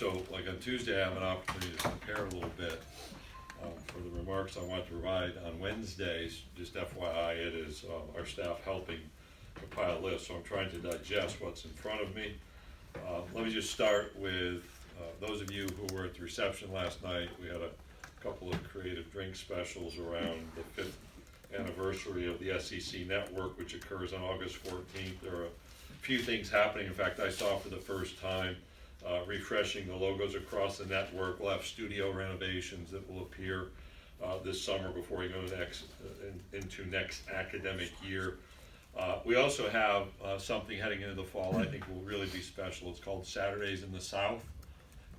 So like on Tuesday, I have an opportunity to prepare a little bit for the remarks I want to provide. On Wednesdays, just FYI, it is our staff helping compile a list, so I'm trying to digest what's in front of me. Let me just start with those of you who were at the reception last night. We had a couple of creative drink specials around the 5th anniversary of the SEC network, which occurs on August 14th. There are a few things happening. In fact, I saw for the first time refreshing the logos across the network. We'll have studio renovations that will appear this summer before we go to into next academic year. We also have something heading into the fall I think will really be special. It's called Saturdays in the South.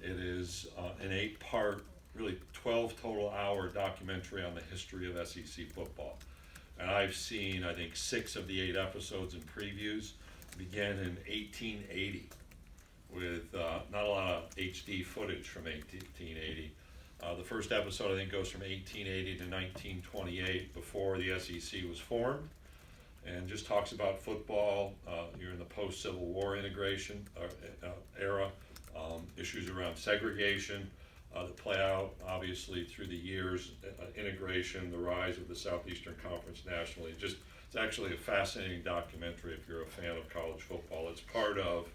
It is an 8-part, really 12 total hour documentary on the history of SEC football. And I've seen, I think, 6 of the 8 episodes and previews. Began in 1880 with not a lot of HD footage from 1880. The first episode, I think, goes from 1880 to 1928, before the SEC was formed, and just talks about football. You're in the post-Civil War integration era, issues around segregation that play out obviously through the years, integration, the rise of the Southeastern Conference nationally. It's actually a fascinating documentary if you're a fan of college football. It's part of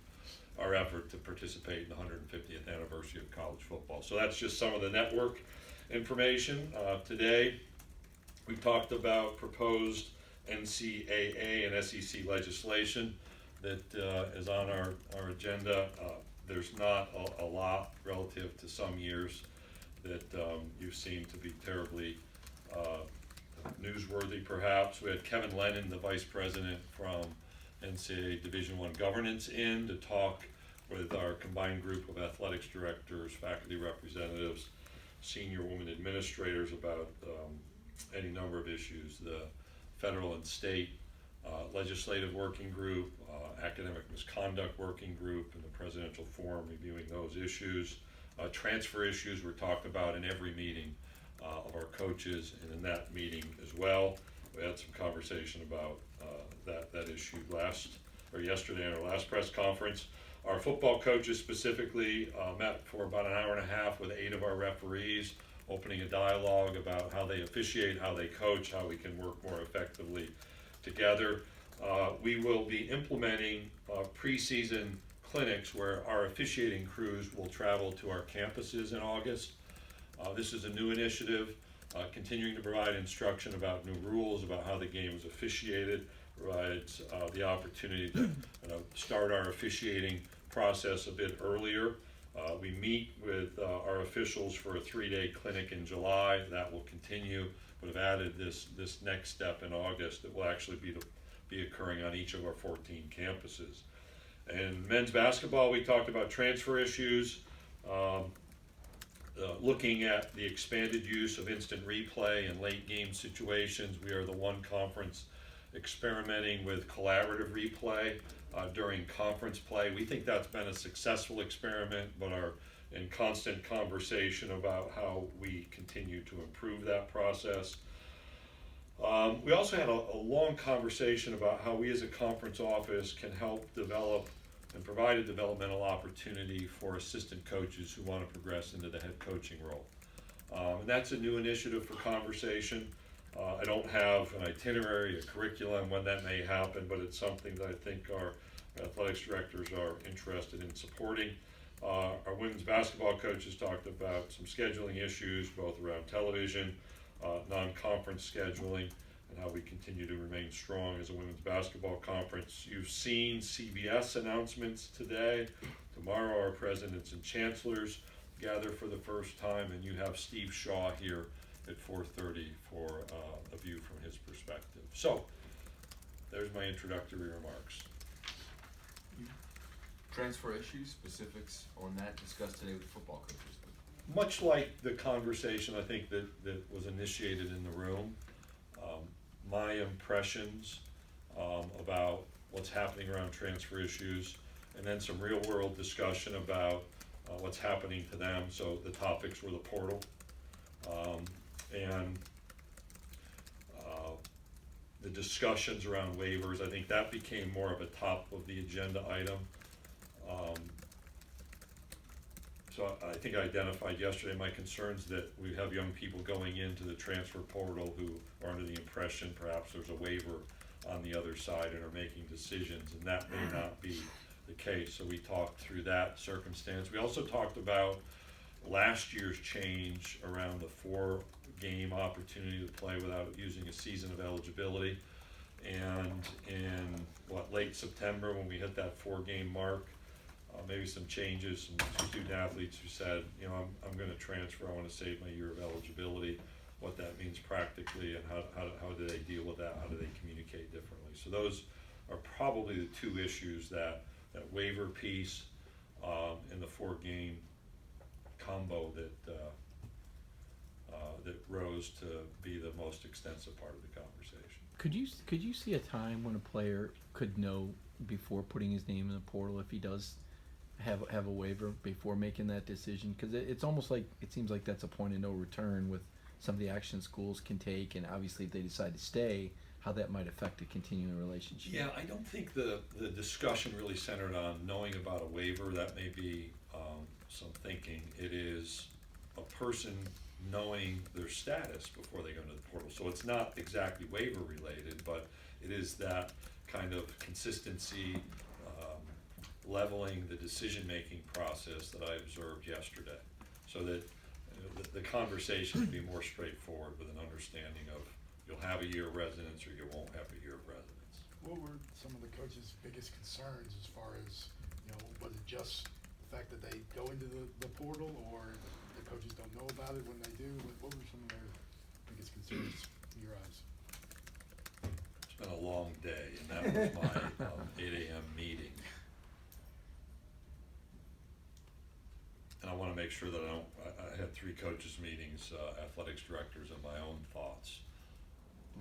our effort to participate in the 150th anniversary of college football. So that's just some of the network information. Today, we talked about proposed Ncaa and SEC legislation that is on our agenda. There's not a lot relative to some years that you've seen to be terribly newsworthy, perhaps. We had Kevin Lennon, the vice president from Ncaa Division I Governance, in to talk with our combined group of athletics directors, faculty representatives, senior women administrators about any number of issues. The federal and state legislative working group, academic misconduct working group, and the presidential forum reviewing those issues. Transfer issues were talked about in every meeting of our coaches, and in that meeting as well. We had some conversation about that issue yesterday in our last press conference. Our football coaches specifically met for about an hour and a half with 8 of our referees, opening a dialogue about how they officiate, how they coach, how we can work more effectively together. We will be implementing preseason clinics where our officiating crews will travel to our campuses in August. This is a new initiative, continuing to provide instruction about new rules, about how the game is officiated, provides the opportunity to start our officiating process a bit earlier. We meet with our officials for a 3-day clinic in July. That will continue, but have added this next step in August that will actually be occurring on each of our 14 campuses. And men's basketball, we talked about transfer issues, looking at the expanded use of instant replay in late game situations. We are the one conference experimenting with collaborative replay during conference play. We think that's been a successful experiment, but are in constant conversation about how we continue to improve that process. We also had a long conversation about how we as a conference office can help develop and provide a developmental opportunity for assistant coaches who want to progress into the head coaching role. And that's a new initiative for conversation. I don't have an itinerary, a curriculum when that may happen, but it's something that I think our athletics directors are interested in supporting. Our women's basketball coaches talked about some scheduling issues, both around television, non-conference scheduling, and how we continue to remain strong as a women's basketball conference. You've seen CBS announcements today. Tomorrow our presidents and chancellors gather for the first time, and you have Steve Shaw here at 4:30 for a view from his perspective. So there's my introductory remarks. Transfer issues, specifics on that discussed today with football coaches. Much like the conversation I think that was initiated in the room, my impressions about what's happening around transfer issues, and then some real world discussion about what's happening to them. So the topics were the portal and the discussions around waivers. I think that became more of a top of the agenda item. So I think I identified yesterday my concerns that we have young people going into the transfer portal who are under the impression perhaps there's a waiver on the other side and are making decisions, and that may not be the case. So we talked through that circumstance. We also talked about last year's change around the 4-game opportunity to play without using a season of eligibility. And in late September, when we hit that 4-game mark, maybe some changes, some student athletes who said, you know, I'm going to transfer, I want to save my year of eligibility, what that means practically, and how do they deal with that, how do they communicate differently. So those are probably the two issues, that waiver piece and the 4-game combo that rose to be the most extensive part of the conversation. Could you see a time when a player could know before putting his name in the portal if he does have a waiver before making that decision? Because it's almost like, it seems like that's a point of no return with some of the action schools can take, and obviously if they decide to stay, how that might affect a continuing relationship. Yeah, I don't think the discussion really centered on knowing about a waiver. That may be some thinking. It is a person knowing their status before they go into the portal. So it's not exactly waiver related, but it is that kind of consistency, leveling the decision-making process that I observed yesterday, so that the conversation would be more straightforward with an understanding of you'll have a year of residence or you won't have a year of residence. What were some of the coaches' biggest concerns as far as, you know, was it just the fact that they go into the portal, or the coaches don't know about it when they do? What were some of their biggest concerns in your eyes? It's been a long day, and that was my 8 a.m. meeting. And I want to make sure that I had 3 coaches meetings, athletics directors, and my own thoughts.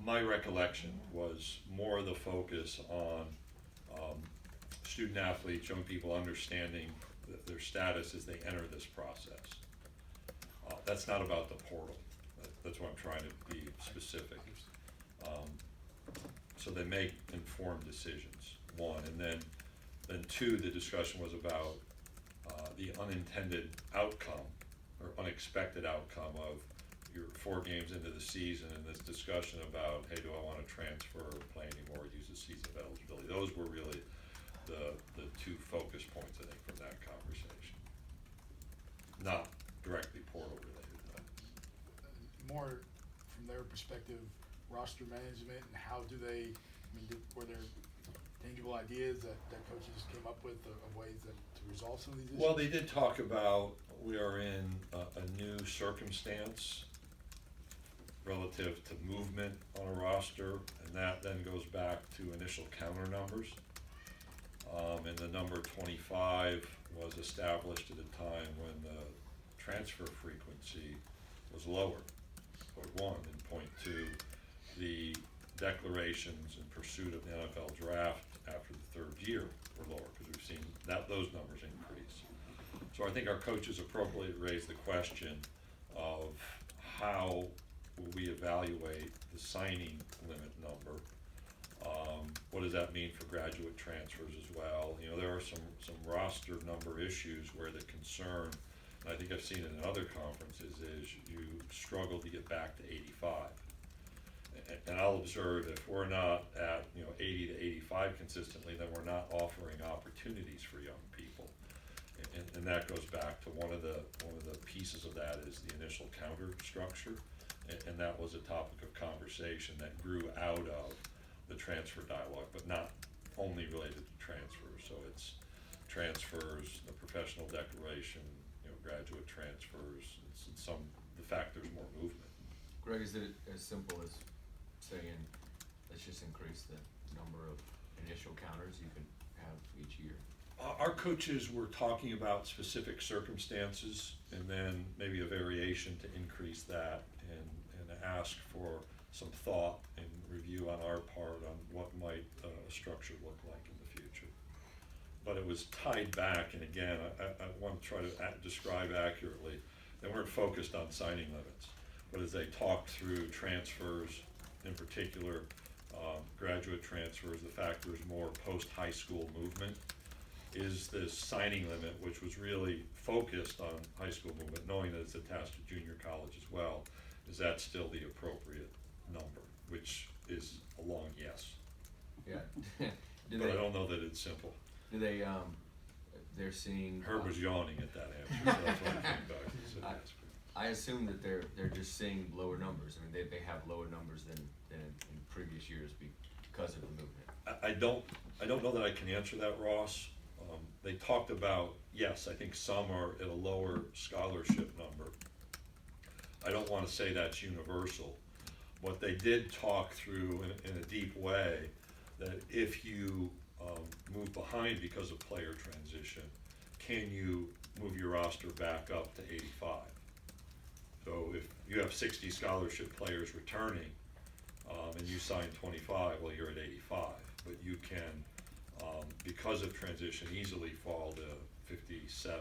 My recollection was more of the focus on student athletes, young people understanding their status as they enter this process. That's not about the portal. That's why I'm trying to be specific. So they make informed decisions, 1. And then 2, the discussion was about the unintended outcome or unexpected outcome of your 4 games into the season, and this discussion about, hey, do I want to transfer or play anymore or use the season of eligibility? Those were really the 2 focus points, I think, from that conversation. Not directly portal related, though. More from their perspective, roster management, and how do they, were there tangible ideas that coaches came up with of ways to resolve some of these issues? Well, they did talk about we are in a new circumstance relative to movement on a roster, and that then goes back to initial counter numbers. And the number 25 was established at a time when the transfer frequency was lower, point 1, and point 2, the declarations in pursuit of the NFL draft after the 3rd year were lower, because we've seen those numbers increase. So I think our coaches appropriately raised the question of how will we evaluate the signing limit number. What does that mean for graduate transfers as well? You know, there are some roster number issues where the concern, and I think I've seen it in other conferences, is you struggle to get back to 85. And I'll observe if we're not at 80 to 85 consistently, then we're not offering opportunities for young people. And that goes back to one of the pieces of that is the initial counter structure, and that was a topic of conversation that grew out of the transfer dialogue, but not only related to transfers. So it's transfers, the professional declaration, graduate transfers, the fact there's more movement. Greg, is it as simple as saying, let's just increase the number of initial counters you can have each year? Our coaches were talking about specific circumstances, and then maybe a variation to increase that, and ask for some thought and review on our part on what might a structure look like in the future. But it was tied back, and again, I want to try to describe accurately, they weren't focused on signing limits, but as they talked through transfers, in particular graduate transfers, the fact there's more post-high school movement, is this signing limit, which was really focused on high school movement, knowing that it's attached to junior college as well. Is that still the appropriate number, which is a long yes. Yeah. But I don't know that it's simple. Do they, they're seeing. Herb was yawning at that answer, so that's why I came back and said yes. I assume that they're just seeing lower numbers. I mean, they have lower numbers than in previous years because of the movement. I don't know that I can answer that, Ross. They talked about, yes, I think some are at a lower scholarship number. I don't wanna say that's universal, but they did talk through in a deep way that if you move behind because of player transition, can you move your roster back up to 85? So if you have 60 scholarship players returning, and you sign 25, well, you're at 85, but you can, because of transition, easily fall to 57,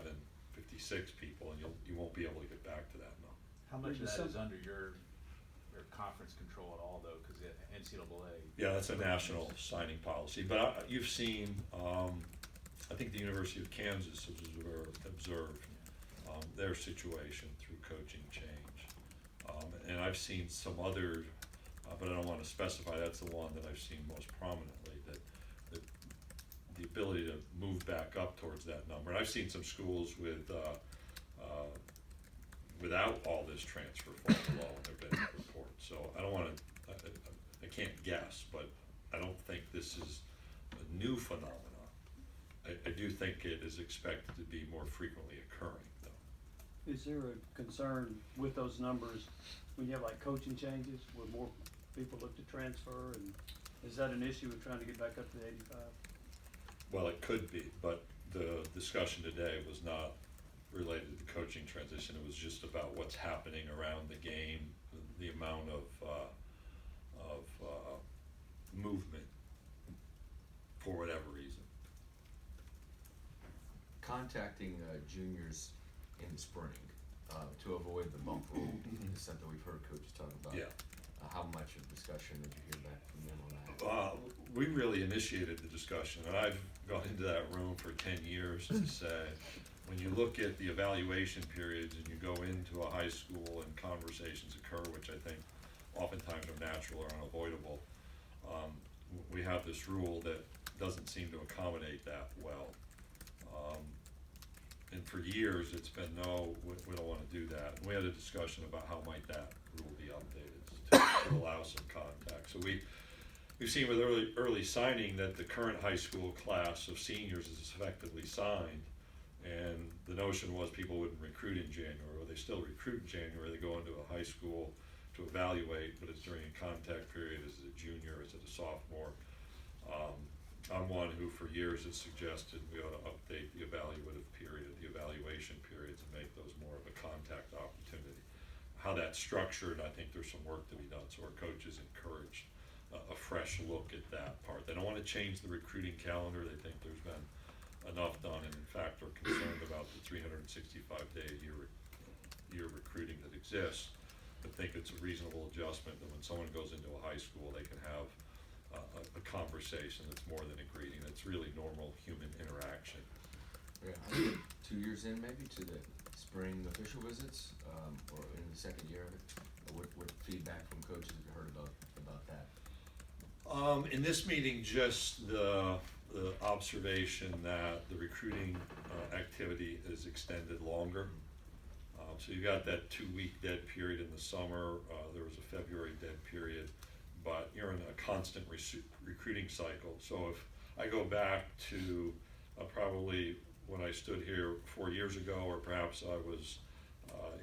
56 people, and you won't be able to get back to that number. How much of that is under your conference control at all, though, because the NCAA. Yeah, that's a national signing policy, but you've seen, I think the University of Kansas has observed their situation through coaching change. And I've seen some other, but I don't want to specify, that's the one that I've seen most prominently, that the ability to move back up towards that number. And I've seen some schools with, without all this transfer fall below in their bidding report. So I don't want to, I can't guess, but I don't think this is a new phenomenon. I do think it is expected to be more frequently occurring, though. Is there a concern with those numbers when you have like coaching changes, where more people look to transfer, and is that an issue with trying to get back up to the 85? Well, it could be, but the discussion today was not related to the coaching transition. It was just about what's happening around the game, the amount of movement for whatever reason. Contacting juniors in the spring to avoid the bump rule is something we've heard coaches talk about. Yeah. How much of discussion did you hear back from them on that? We really initiated the discussion, and I've gone into that room for 10 years to say, when you look at the evaluation periods and you go into a high school and conversations occur, which I think oftentimes are natural or unavoidable, we have this rule that doesn't seem to accommodate that well. And for years, it's been, no, we don't want to do that. And we had a discussion about how might that rule be updated to allow some contact. So we've seen with early signing that the current high school class of seniors is effectively signed. And the notion was people wouldn't recruit in January. Well, they still recruit in January. They go into a high school to evaluate, but it's during a contact period. Is it a junior? Is it a sophomore? I'm one who for years has suggested we ought to update the evaluative period, the evaluation periods, and make those more of a contact opportunity. How that's structured, I think there's some work to be done, so our coaches encourage a fresh look at that part. They don't want to change the recruiting calendar. They think there's been enough done, and in fact are concerned about the 365-day a year recruiting that exists, but think it's a reasonable adjustment that when someone goes into a high school, they can have a conversation that's more than a greeting. It's really normal human interaction. Yeah, 2 years in maybe to the spring official visits, or in the second year of it. What feedback from coaches have you heard about that? In this meeting, just the observation that the recruiting activity is extended longer. So you got that 2-week dead period in the summer. There was a February dead period, but you're in a constant recruiting cycle. So if I go back to probably when I stood here 4 years ago, or perhaps I was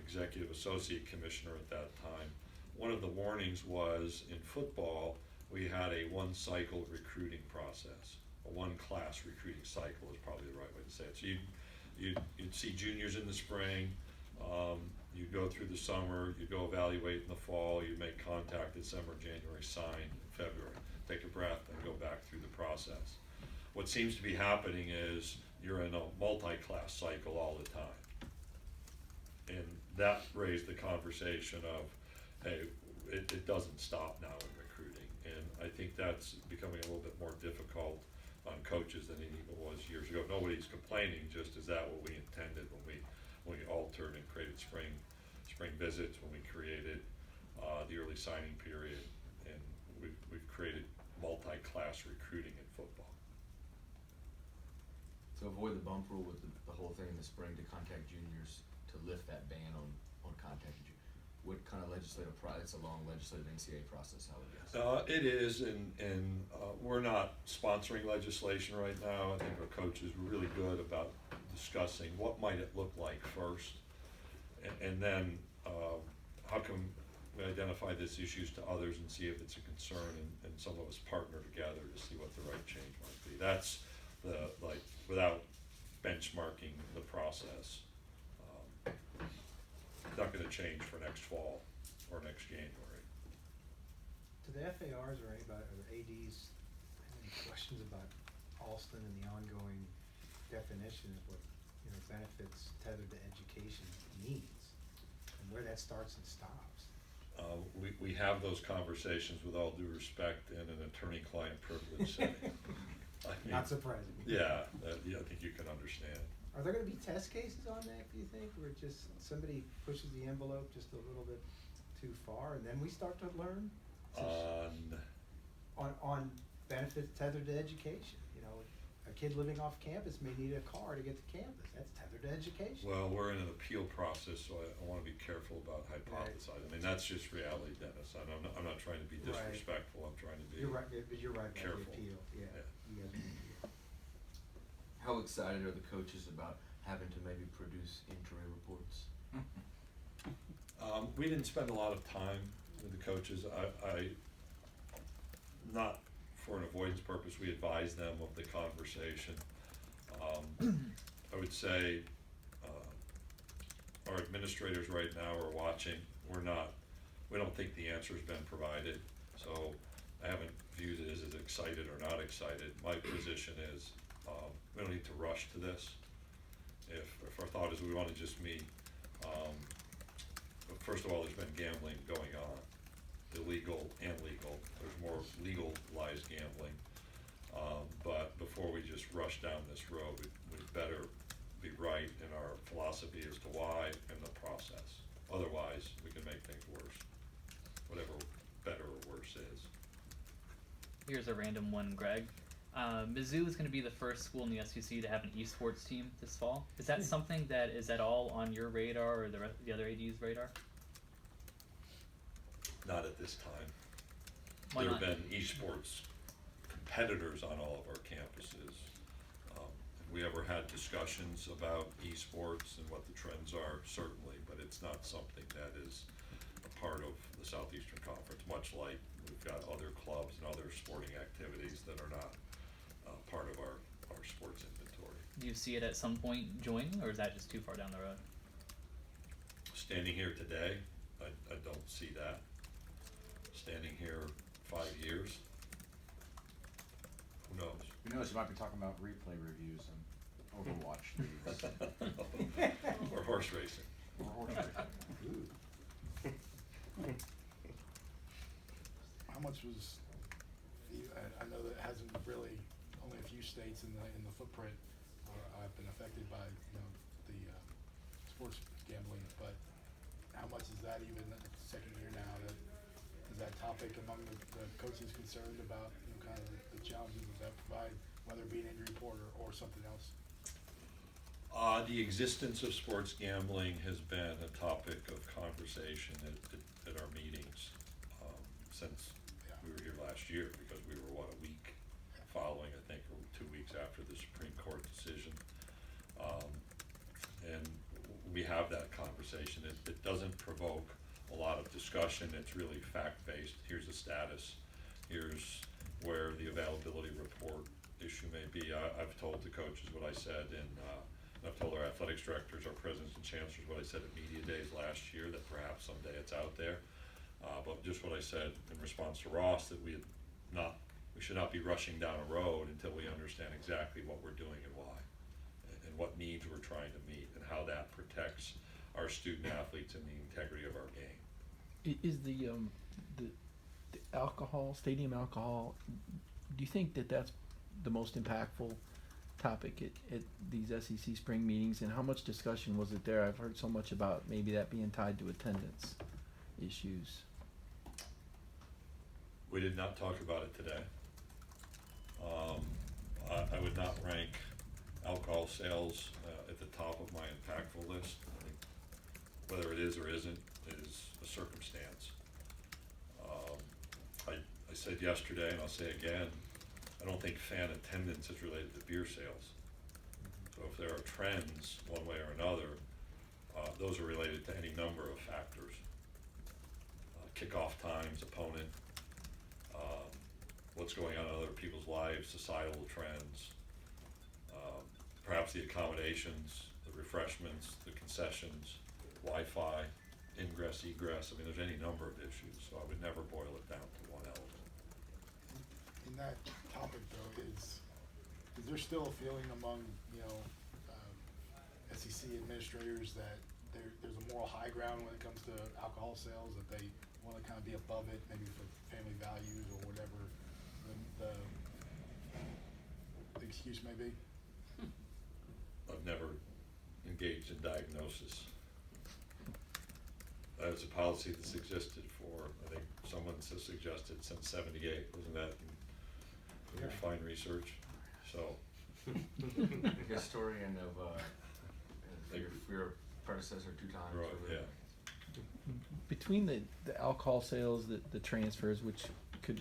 executive associate commissioner at that time, one of the warnings was in football, we had a one-cycle recruiting process. A one-class recruiting cycle is probably the right way to say it. So you'd see juniors in the spring, you'd go through the summer, you'd go evaluate in the fall, you'd make contact December, January, sign in February, take a breath, and go back through the process. What seems to be happening is you're in a multi-class cycle all the time. And that raised the conversation of, hey, it doesn't stop now in recruiting. And I think that's becoming a little bit more difficult on coaches than it even was years ago. Nobody's complaining, just is that what we intended when we altered and created spring visits, when we created the early signing period, and we've created multi-class recruiting in football. To avoid the bump rule with the whole thing in the spring to contact juniors, to lift that ban on contacting you, what kind of legislative it's a long legislative Ncaa process, how would you guess? It is, and we're not sponsoring legislation right now. I think our coaches were really good about discussing what might it look like first, and then how can we identify these issues to others and see if it's a concern, and some of us partner together to see what the right change might be. That's without benchmarking the process. It's not gonna change for next fall or next January. Do the FARs or anybody, or the ADs have any questions about Alston and the ongoing definition of what, benefits tethered to education means, and where that starts and stops? We have those conversations with all due respect in an attorney-client privilege setting. I mean, Not surprising. Yeah, I think you can understand. Are there gonna be test cases on that, do you think, where just somebody pushes the envelope just a little bit too far, and then we start to learn? On benefits tethered to education, a kid living off campus may need a car to get to campus, that's tethered to education. Well, we're in an appeal process, so I wanna be careful about hypothesizing. I mean, that's just reality, Dennis. I'm not trying to be Right. disrespectful, I'm trying to be. You're right, but you're right about the Careful. appeal, yeah. Yeah. You guys need to- How excited are the coaches about having to maybe produce injury reports? We didn't spend a lot of time with the coaches. Not for an avoidance purpose, we advised them of the conversation. I would say, our administrators right now are watching. We don't think the answer's been provided, so I haven't viewed it as excited or not excited. My position is, we don't need to rush to this. If our thought is we wanna just meet, first of all, there's been gambling going on, illegal and legal. There's more legalized gambling. But before we just rush down this road, we'd better be right in our philosophy as to why and the process. Otherwise, we can make things worse, whatever better or worse is. Here's a random one, Greg. Mizzou is going to be the first school in the SEC to have an esports team this fall. Is that something that is at all on your radar or the other AD's radar? Not at this time. Why There not? have been esports competitors on all of our campuses. Have we ever had discussions about esports and what the trends are? Certainly, but it's not something that is a part of the Southeastern Conference, much like we've got other clubs and other sporting activities that are not part of our sports inventory. Do you see it at some point joining, or is that just too far down the road? Standing here today, I don't see that. Standing here 5 years, who knows? Who knows, you might be talking about replay reviews and Overwatch leagues. Or horse racing. Or horse racing. How much was, I know that it hasn't really, only a few states in the footprint have been affected by, the sports gambling, but how much is that even the second year now, is that topic among the coaches concerned about, kind of the challenges that provide, whether it be an injury report or something else? The existence of sports gambling has been a topic of conversation at our meetings, since we were here last year, because we were, a week following, I think, or 2 weeks after the Supreme Court decision. And we have that conversation. It doesn't provoke a lot of discussion. It's really fact-based. Here's the status. Here's where the availability report issue may be. I've told the coaches what I said, and I've told our athletics directors, our presidents and chancellors what I said at media days last year, that perhaps someday it's out there. But just what I said in response to Ross, that we should not be rushing down a road until we understand exactly what we're doing and why, and what needs we're trying to meet, and how that protects our student athletes and the integrity of our game. Is the alcohol, stadium alcohol, do you think that that's the most impactful topic at these SEC spring meetings, and how much discussion was it there? I've heard so much about maybe that being tied to attendance issues. We did not talk about it today. I would not rank alcohol sales at the top of my impactful list. I think whether it is or isn't is a circumstance. I said yesterday, and I'll say again, I don't think fan attendance is related to beer sales. So if there are trends one way or another, those are related to any number of factors. Kickoff times, opponent, what's going on in other people's lives, societal trends, perhaps the accommodations, the refreshments, the concessions, Wi-Fi, ingress, egress. I mean, there's any number of issues, so I would never boil it down to one element. In that topic though, is there still a feeling among, SEC administrators that there's a moral high ground when it comes to alcohol sales, that they want to kind of be above it, maybe for family values or whatever the excuse may be? I've never engaged in diagnosis. That was a policy that's existed for, I think someone suggested since '78, wasn't that in your fine research? So. The historian of, your predecessor 2 times. Right, or yeah. Between the alcohol sales, the transfers, which could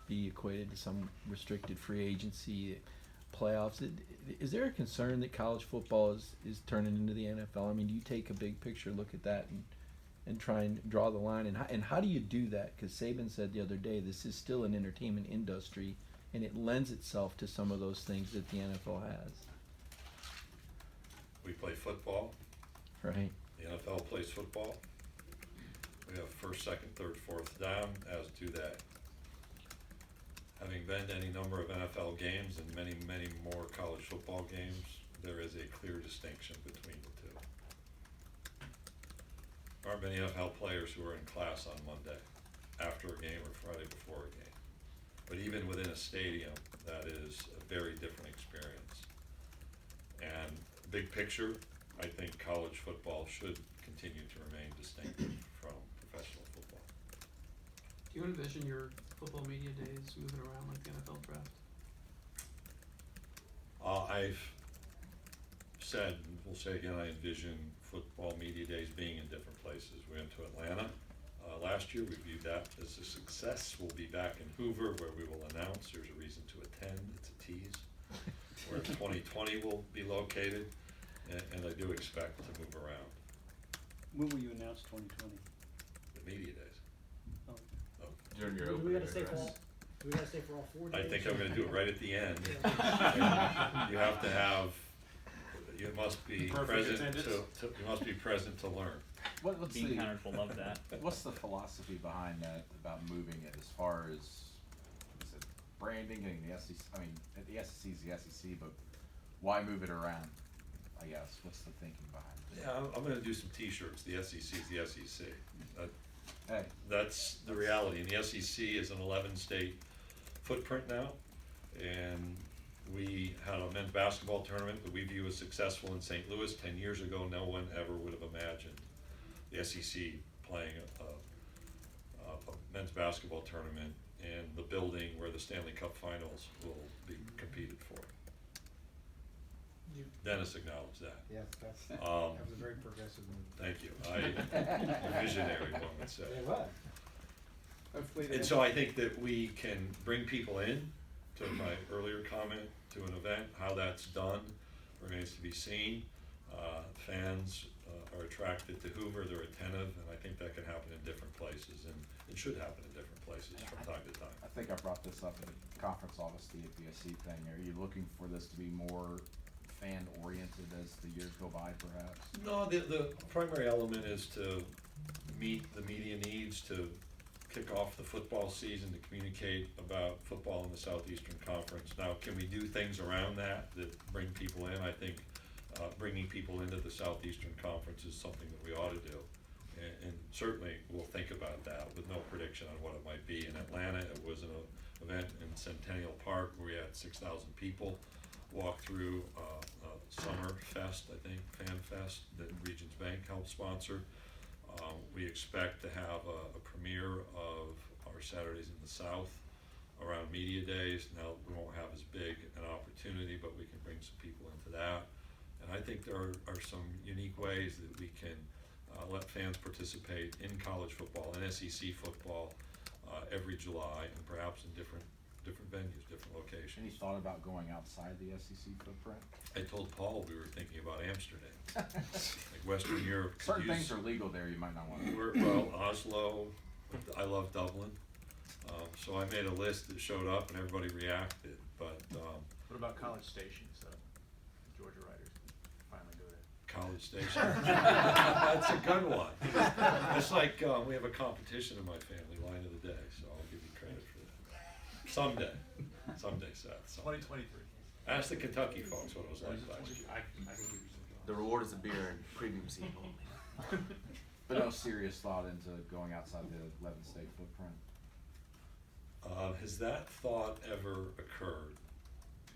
be equated to some restricted free agency, playoffs, is there a concern that college football is turning into the NFL? I mean, do you take a big picture look at that and try and draw the line? And how do you do that? Because Saban said the other day, this is still an entertainment industry, and it lends itself to some of those things that the NFL has. We play football. Right. The NFL plays football. We have first, second, third, fourth down, as do they. Having been to any number of NFL games and many, many more college football games, there is a clear distinction between the two. There aren't many NFL players who are in class on Monday after a game or Friday before a game. But even within a stadium, that is a very different experience. And big picture, I think college football should continue to remain distinctive from professional football. Do you envision your football media days moving around like the NFL draft? I've said, and we'll say again, I envision football media days being in different places. We went to Atlanta last year. We viewed that as a success. We'll be back in Hoover, where we will announce there's a reason to attend. It's a tease. Where 2020 will be located, and I do expect to move around. When will you announce 2020? The media days. Oh. Oh. During your Do we opening gotta stay for address. all, do we gotta stay for all 4 days? I think I'm gonna do it right at the end. You have to have, you must be Perfect present attendance. you must be present to learn. What's Being the counted will love that. what's the philosophy behind that about moving it as far as is it branding and the SEC? I mean, the SEC is the SEC, but why move it around? I guess what's the thinking behind it? Yeah, I'm gonna do some T-shirts. The SEC is the SEC. Hey, That's the reality. And the SEC is an 11-state footprint now. And we had a men's basketball tournament that we view as successful in St. Louis. 10 years ago, no one ever would have imagined the SEC playing a men's basketball tournament in the building where the Stanley Cup Finals will be competed for. Dennis acknowledged that. Yes, that Um, was a very progressive move. Thank you. A visionary, one would say. It was. Hopefully they. And so I think that we can bring people in, to my earlier comment, to an event. How that's done remains to be seen. Fans are attracted to Hoover, they're attentive, and I think that can happen in different places, and it should happen in different places from time to time. I think I brought this up at the conference office, the APSC thing. Are you looking for this to be more fan oriented as the years go by, perhaps? No, the primary element is to meet the media needs, to kick off the football season, to communicate about football in the Southeastern Conference. Now, can we do things around that bring people in? I think bringing people into the Southeastern Conference is something that we ought to do. And certainly we'll think about that with no prediction on what it might be. In Atlanta, it was an event in Centennial Park where we had 6,000 people walk through Summer Fest, I think, Fan Fest, that Regions Bank helped sponsor. We expect to have a premiere of our Saturdays in the South around Media Days. Now, we won't have as big an opportunity, but we can bring some people into that. And I think there are some unique ways that we can let fans participate in college football and SEC football every July, and perhaps in different venues, different locations. Any thought about going outside the SEC footprint? I told Paul we were thinking about Amsterdam. Like Western Europe could Certain use, things are legal there, you might not want to. well, Oslo, I love Dublin. So I made a list that showed up and everybody reacted, but What about College Station, so Georgia writers finally go there? College Station, that's a good one. It's like we have a competition in my family, line of the day, so I'll give you credit for that. Someday, Seth. Someday. 2023. Ask the Kentucky folks what it was like last year. I can give you some. The reward is a beer and premium seat only. But no serious thought into going outside the 11 state footprint? Has that thought ever occurred?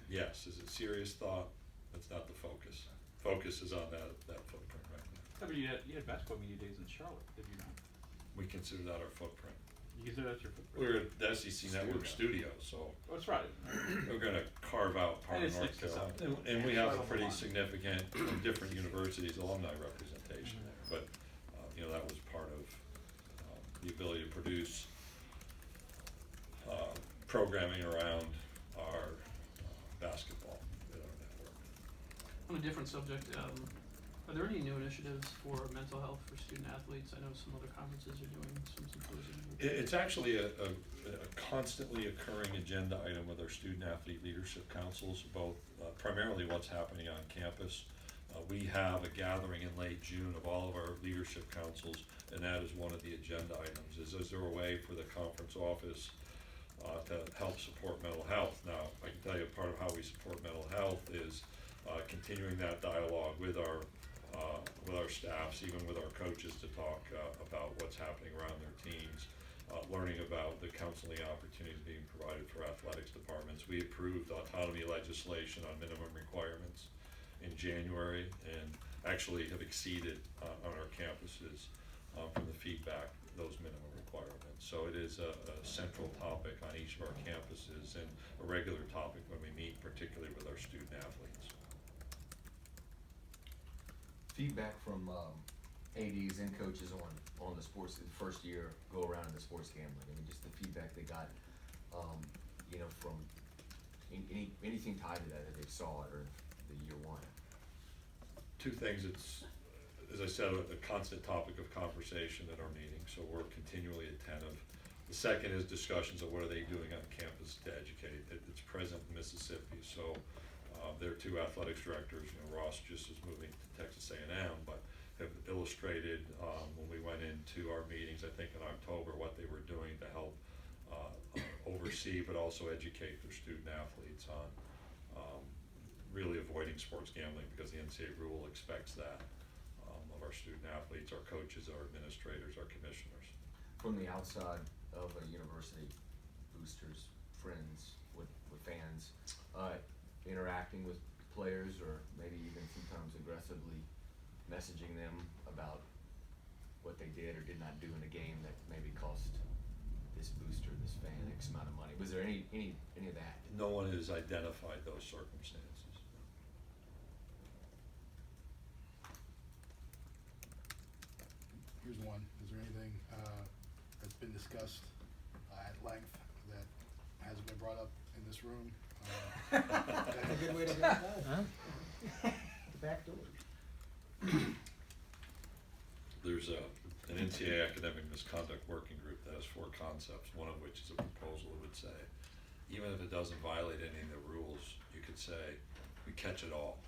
Yes. Is it serious thought? That's not the focus. Focus is on that footprint right now. I mean, you had basketball media days in Charlotte, did you not? We consider that our footprint. You consider that your footprint? We're at the SEC Network studio, so Oh, that's right. we're gonna carve out part I of just North mixed this up. Carolina. And we have a Right on the pretty line. significant, from different universities, alumni representation there. But, that was part of the ability to produce programming around our basketball at our network. On a different subject, are there any new initiatives for mental health for student athletes? I know some other conferences are doing some symposiums. It's actually a constantly occurring agenda item with our student athlete leadership councils, both primarily what's happening on campus. We have a gathering in late June of all of our leadership councils, and that is one of the agenda items. Is there a way for the conference office to help support mental health? Now, I can tell you part of how we support mental health is continuing that dialogue with our staffs, even with our coaches, to talk about what's happening around their teams, learning about the counseling opportunities being provided for athletics departments. We approved autonomy legislation on minimum requirements in January, and actually have exceeded on our campuses from the feedback those minimum requirements. So it is a central topic on each of our campuses and a regular topic when we meet, particularly with our student athletes. Feedback from ADs and coaches on the sports, the first year go around in the sports gambling. I mean, just the feedback they got, from anything tied to that they saw it or the year one. Two things. It's, as I said, a constant topic of conversation at our meetings, so we're continually attentive. The second is discussions of what are they doing on campus to educate. It's present in Mississippi, so their two athletics directors, Ross just is moving to Texas A&M, but have illustrated when we went into our meetings, I think in October, what they were doing to help oversee but also educate their student athletes on really avoiding sports gambling, because the Ncaa rule expects that of our student athletes, our coaches, our administrators, our commissioners. From the outside of a university, boosters, friends, with fans, interacting with players, or maybe even sometimes aggressively messaging them about what they did or did not do in a game that maybe cost this booster, this fan, X amount of money. Was there any of that? No one has identified those circumstances. Here's one. Is there anything that's been discussed at length that hasn't been brought up in this room? That's a good way to go about it. The back door. There's an Ncaa academic misconduct working group that has 4 concepts, one of which is a proposal that would say, even if it doesn't violate any of the rules, you could say, we catch it all.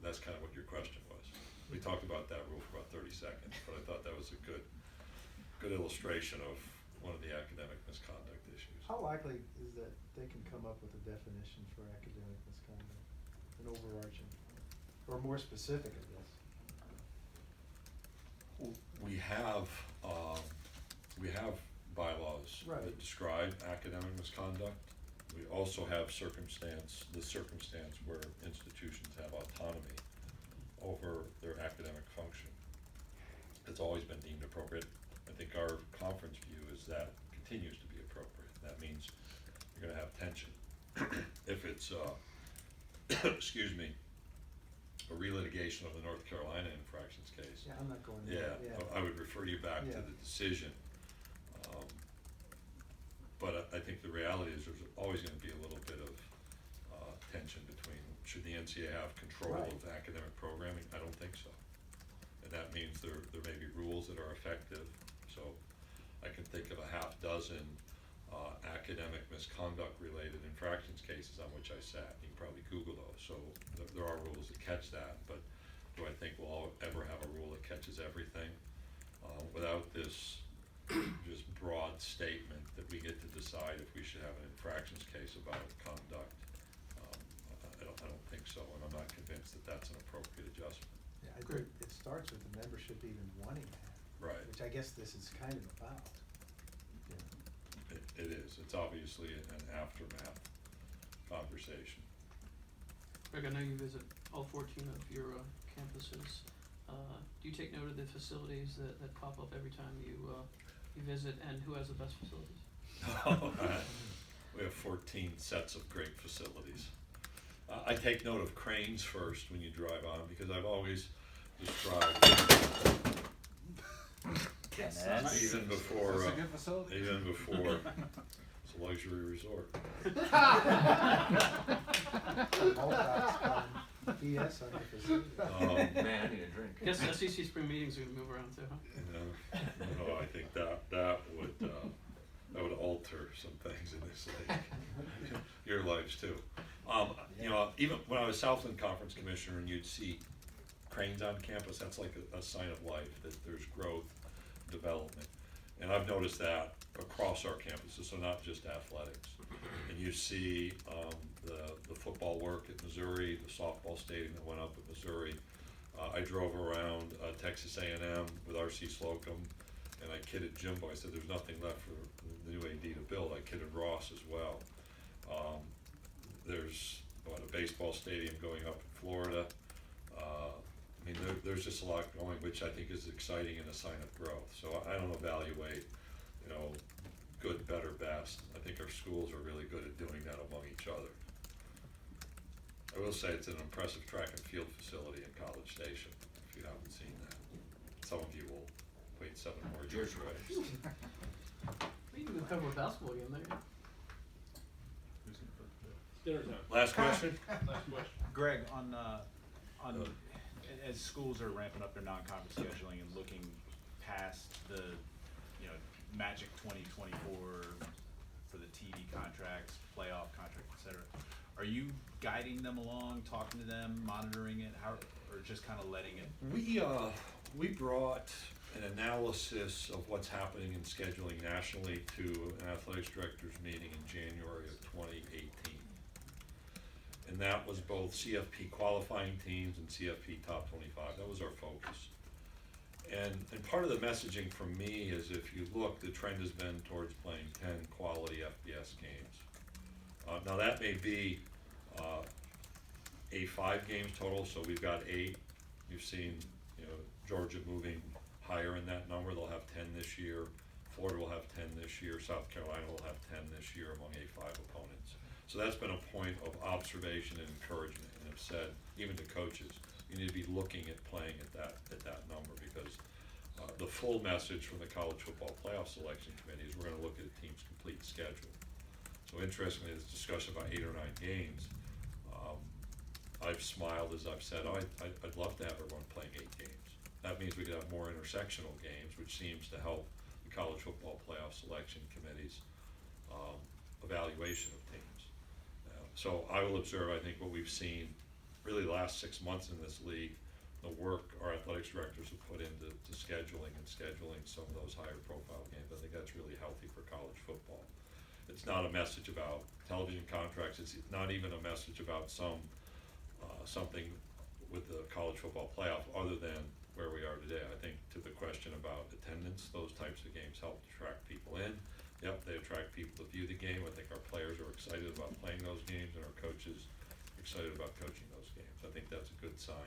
That's kind of what your question was. We talked about that rule for about 30 seconds, but I thought that was a good illustration of one of the academic misconduct issues. How likely is that they can come up with a definition for academic misconduct, an overarching, or more specific, I guess? we have bylaws Right. that describe academic misconduct. We also have the circumstance where institutions have autonomy over their academic function. It's always been deemed appropriate. I think our conference view is that continues to be appropriate. That means you're gonna have tension. If it's, excuse me, a relitigation of the North Carolina infractions case. Yeah, I'm not going Yeah, there, I would refer you back to Yeah. the decision. But I think the reality is there's always gonna be a little bit of tension between, should the NCAA have control Right. of academic programming? I don't think so. And that means there may be rules that are effective. So I can think of a half dozen academic misconduct related infractions cases on which I sat. You can probably Google those. So there are rules that catch that, but do I think we'll ever have a rule that catches everything? Without this just broad statement that we get to decide if we should have an infractions case about conduct, I don't think so, and I'm not convinced that that's an appropriate adjustment. Yeah, I Great. think it starts with the membership even wanting that. Right. Which I guess this is kind of about. It is. It's obviously an aftermath conversation. Greg, I know you visit all 14 of your campuses. Do you take note of the facilities that pop up every time you visit, and who has the best facilities? We have 14 sets of great facilities. I take note of cranes first when you drive on, because I've always described, even before, Is this a good facility? even before, it's a luxury resort. BS on the facility. Man, I need a drink. I guess SEC spring meetings are gonna move around too, huh? No, I think that would alter some things in this league. Your lives too. You know, even when I was Southland Conference Commissioner and you'd see cranes on campus, that's like a sign of life, that there's growth, development. And I've noticed that across our campuses, so not just athletics. And you see the football work at Missouri, the softball stadium that went up at Missouri. I drove around Texas A&M with R.C. Slocum, and I kidded Jimbo. I said, there's nothing left for the new AD to build. I kidded Ross as well. There's a baseball stadium going up in Florida. I mean, there's just a lot going, which I think is exciting and a sign of growth. So I don't evaluate, you know, good, better, best. I think our schools are really good at doing that among each other. I will say it's an impressive track and field facility in College Station, if you haven't seen that. Some of you will wait 7 more years for it. We can go cover a basketball game there. Dinner time. Last question? Last question. Greg, as schools are ramping up their non-conference scheduling and looking past the, you know, magic 2024 for the TV contracts, playoff contracts, et cetera, are you guiding them along, talking to them, monitoring it, or just kind of letting it? We brought an analysis of what's happening in scheduling nationally to an athletics directors meeting in January of 2018. And that was both CFP qualifying teams and CFP top 25. That was our focus. And part of the messaging from me is, if you look, the trend has been towards playing 10 quality FBS games. Now that may be 5 games total, so we've got 8. You've seen, you know, Georgia moving higher in that number. They'll have 10 this year. Florida will have 10 this year. South Carolina will have 10 this year among A5 opponents. So that's been a point of observation and encouragement, and have said, even to coaches, you need to be looking at playing at that number, because the full message from the College Football Playoff Selection Committee is we're going to look at a team's complete schedule. So interestingly, this discussion about 8 or 9 games, I've smiled as I've said, I'd love to have everyone playing 8 games. That means we could have more intersectional games, which seems to help the College Football Playoff Selection Committee's evaluation of teams. So I will observe, I think, what we've seen really the last 6 months in this league, the work our athletics directors have put into scheduling some of those higher profile games. I think that's really healthy for college football. It's not a message about television contracts. It's not even a message about something with the college football playoff other than where we are today. I think to the question about about attendance. Those types of games help attract people in. Yep, they attract people to view the game. I think our players are excited about playing those games, and our coaches excited about coaching those games. I think that's a good sign